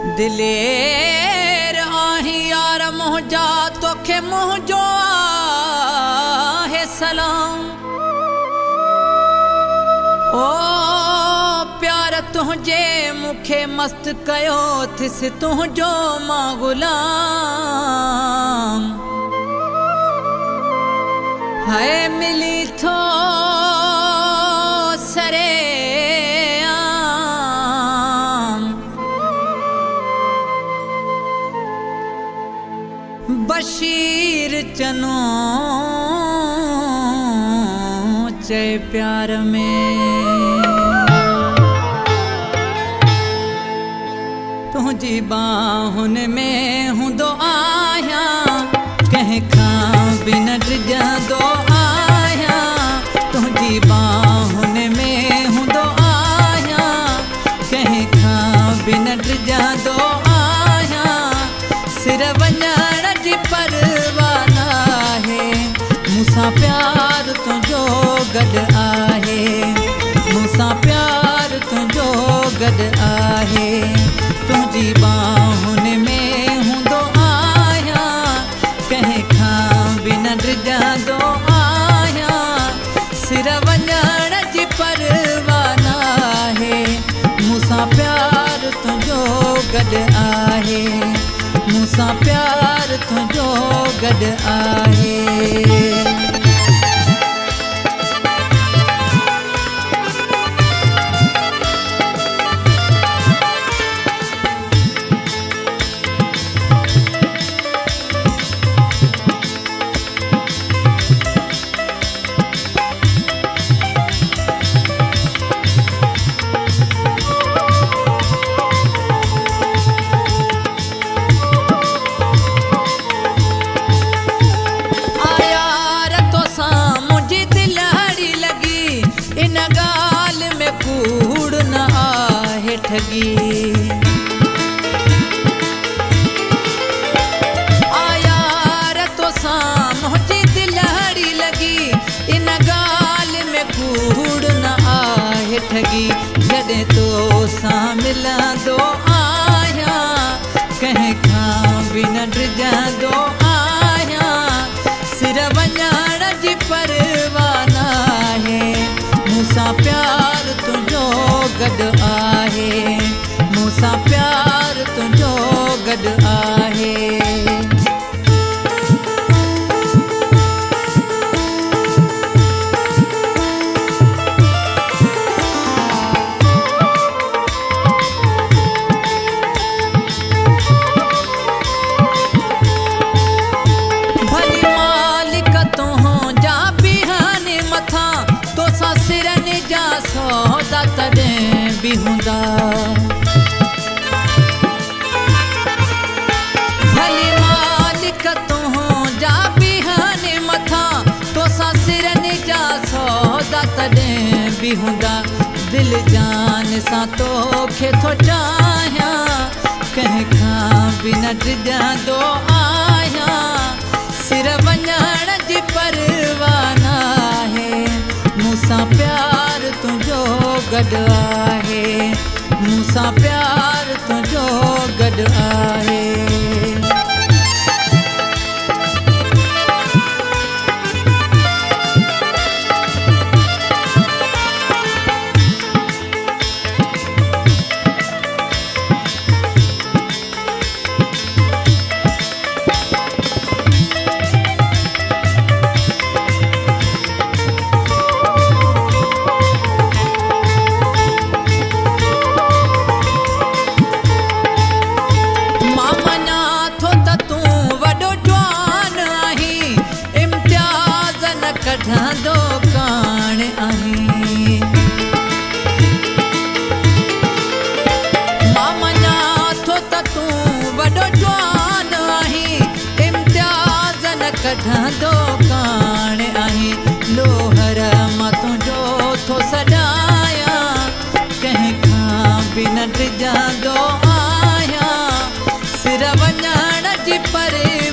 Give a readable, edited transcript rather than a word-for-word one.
दिलेर आही यार मुझा तोखे मुझो आहे सलाम। ओ प्यार तुझे मुखे मस्त कयो थिस तुझो मां गुलाम। हाय मिली थो सरे बशीर चनो चे प्यार में तुझी बाहुन में हूंदो आहियां कंहिं खां बि न डिॼंदो आहियां। तुझी बाहुन में हूंदो आहियां कंहिं खां बि न डिॼंदो आहियां। सिर वञण जी परवाह नाहे मूंसां प्यार तुंहिंजो गॾु आहे। मूंसां प्यार तुंहिंजो गॾु आहे। तुंहिंजी बाहुन में हूंदो आहियां कंहिं खां बि न डिॼंदो आहियां। सिर वञण जी परवाह नाहे मूंसां प्यार तुंहिंजो गॾु आहे। मूंसां प्यार तुंहिंजो गॾु आहे। यार तोसां मुंहिंजी दिलहड़ी लॻी इन ॻाल्हि में कूड़ न आहे ठगी। जॾहिं तोसां मिलंदो आहियां कंहिं खां बि न डिॼंदो आहियां। सिर वञण जी परवाह नाहे मूंसां प्यार तुंहिंजो गॾु आहे। मूंसां प्यार तुंहिंजो गॾु आहे। भली मालिक तुंहिंजा बिहाने मथां तोसां सिरनि जा सौदा तॾहिं बि हूंदा। भली मालिक तुंहिंजा बिहाने मथां तोसां सिरनि जा सौदा तॾहिं बि हूंदा। दिलि जान सां तोखे थो चाहियां कंहिं खां बि न डिॼंदो आहियां। सिर वञण जी परवाह नाहे मूंसां प्यार तुंहिंजो गॾु आहे। मूंसां प्यार तुंहिंजो गॾु आहे। कढंदो कान आहीं मां मञा थो त तूं वॾो जवान आहीं। इम्तियाज़ न कढंदो कान आहीं। लोहर मां तुंहिंजो थो सॾायां कंहिं खां बि न डिॼंदो आहियां। सिर वञण जी परे